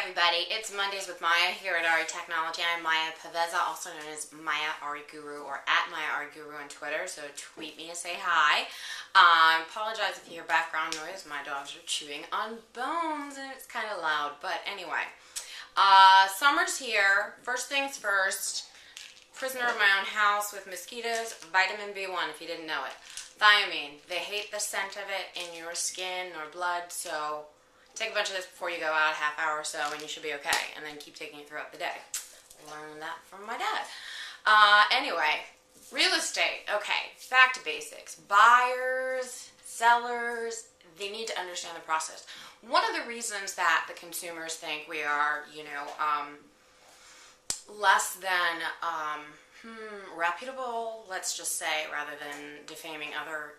everybody, it's Mondays with Maya here at Ari Technology. I'm Maya Paveza, also known as Maya Ari Guru or at Maya Ari Guru on Twitter, so tweet me and say hi. Apologize if you hear background noise. My dogs are chewing on bones and it's kind of loud, but anyway. Summer's here. First things first, prisoner of my own house with mosquitoes, vitamin B1 if you didn't know it. Thiamine, they hate the scent of it in your skin or blood, so take a bunch of this before you go out, half hour or so, and you should be okay. And then keep taking it throughout the day. Learned that from my dad. Anyway, real estate. Okay, back to basics. Buyers, sellers, they need to understand the process. One of the reasons that the consumers think we are, less than reputable, let's just say, rather than defaming other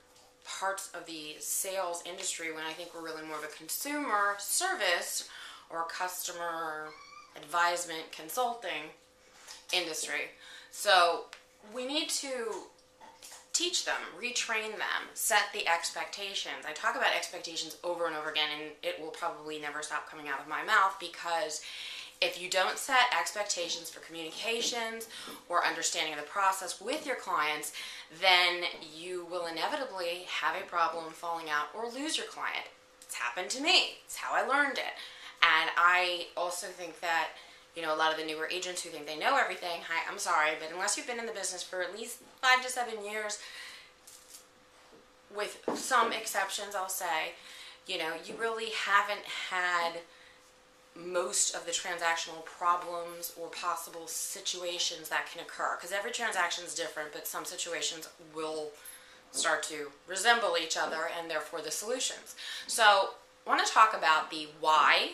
parts of the sales industry, when I think we're really more of a consumer service or customer advisement consulting industry. So we need to teach them, retrain them, set the expectations. I talk about expectations over and over again, and it will probably never stop coming out of my mouth, because if you don't set expectations for communications or understanding of the process with your clients, then you will inevitably have a problem falling out or lose your client. It's happened to me. It's how I learned it. And I also think that, a lot of the newer agents who think they know everything, hi, I'm sorry, but unless you've been in the business for at least 5 to 7 years, with some exceptions, I'll say, you really haven't had most of the transactional problems or possible situations that can occur, because every transaction is different, but some situations will start to resemble each other and therefore the solutions. So I want to talk about the why,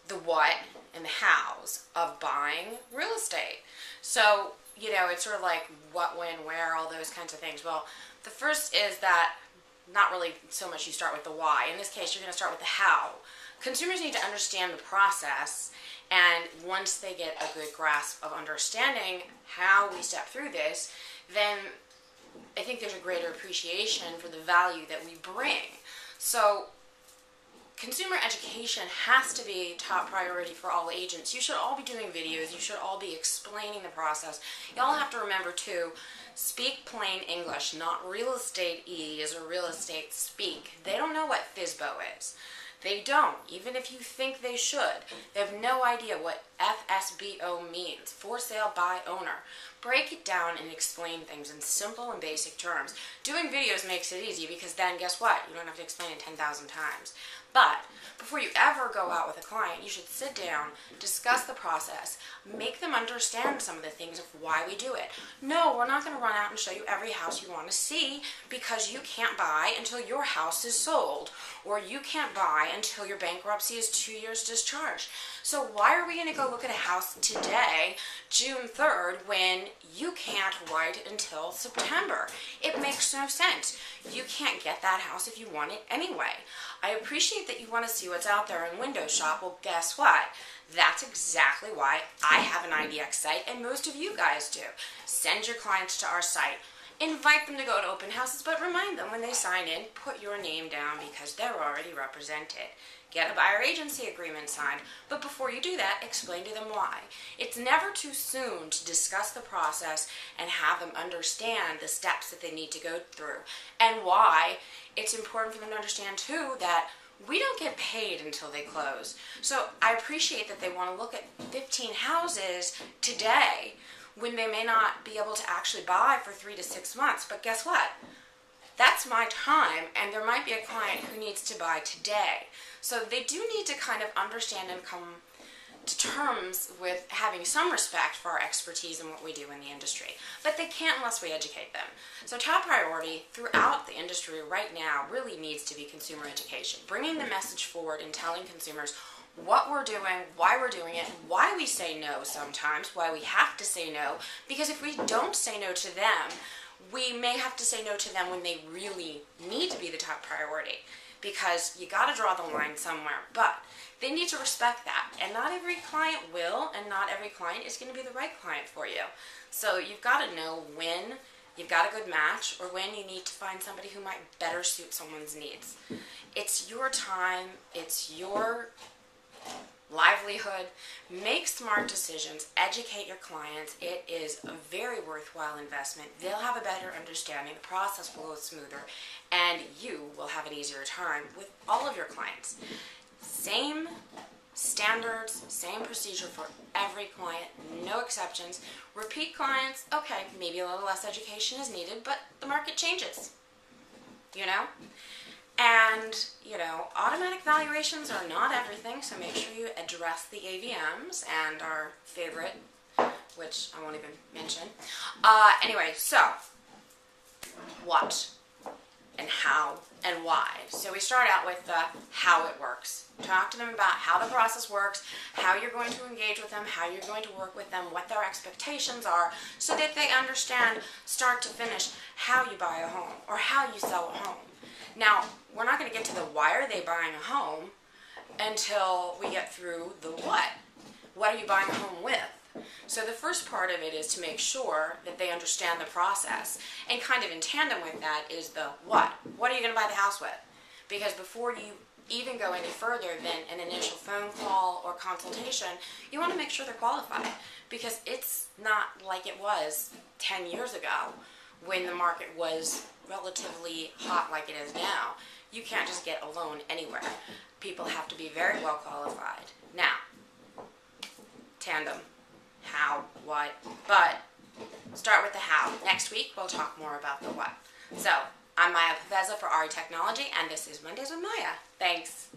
the what, and the hows of buying real estate. So, it's sort of like what, when, where, all those kinds of things. Well, the first is that not really so much you start with the why. In this case, you're going to start with the how. Consumers need to understand the process, and once they get a good grasp of understanding how we step through this, then I think there's a greater appreciation for the value that we bring. So consumer education has to be top priority for all agents. You should all be doing videos. You should all be explaining the process. You all have to remember to speak plain English, not real estate-ese or real estate speak. They don't know what FSBO is. They don't, even if you think they should. They have no idea what FSBO means, for sale by owner. Break it down and explain things in simple and basic terms. Doing videos makes it easy, because then guess what? You don't have to explain it 10,000 times. But before you ever go out with a client, you should sit down, discuss the process, make them understand some of the things of why we do it. No, we're not going to run out and show you every house you want to see, because you can't buy until your house is sold, or you can't buy until your bankruptcy is 2 years discharged. So why are we going to go look at a house today, June 3rd, when you can't wait until September? It makes no sense. You can't get that house if you want it anyway. I appreciate that you want to see what's out there in window shop. Well, guess what? That's exactly why I have an IDX site, and most of you guys do. Send your clients to our site. Invite them to go to open houses, but remind them when they sign in, put your name down, because they're already represented. Get a buyer agency agreement signed, but before you do that, explain to them why. It's never too soon to discuss the process and have them understand the steps that they need to go through, and why it's important for them to understand too that we don't get paid until they close. So I appreciate that they want to look at 15 houses today when they may not be able to actually buy for 3 to 6 months, but guess what? That's my time, and there might be a client who needs to buy today. So they do need to kind of understand and come to terms with having some respect for our expertise and what we do in the industry. But they can't unless we educate them. So top priority throughout the industry right now really needs to be consumer education. Bringing the message forward and telling consumers what we're doing, why we're doing it, why we say no sometimes, why we have to say no. Because if we don't say no to them, we may have to say no to them when they really need to be the top priority, because you got to draw the line somewhere. But they need to respect that, and not every client will, and not every client is going to be the right client for you. So you've got to know when you've got a good match or when you need to find somebody who might better suit someone's needs. It's your time, it's your livelihood, livelihood. Make smart decisions. Educate your clients. It is a very worthwhile investment. They'll have a better understanding. The process will go smoother, and you will have an easier time with all of your clients. Same standards, same procedure for every client, no exceptions. Repeat clients, okay, maybe a little less education is needed, but the market changes, you know? And, you know, automatic valuations are not everything, so make sure you address the AVMs and our favorite, which I won't even mention. Anyway, so, what and how and why. So we start out with the how it works. Talk to them about how the process works, how you're going to engage with them, how you're going to work with them, what their expectations are, so that they understand start to finish how you buy a home or how you sell a home. Now, we're not going to get to the why are they buying a home until we get through the what. What are you buying a home with? So the first part of it is to make sure that they understand the process. And kind of in tandem with that is the what. What are you going to buy the house with? Because before you even go any further than an initial phone call or consultation, you want to make sure they're qualified. Because it's not like it was 10 years ago when the market was relatively hot like it is now. You can't just get a loan anywhere. People have to be very well qualified. Now, tandem. How, what, but start with the how. Next week, we'll talk more about the what. So, I'm Maya Paveza for RE Technology, and this is Mondays with Maya. Thanks.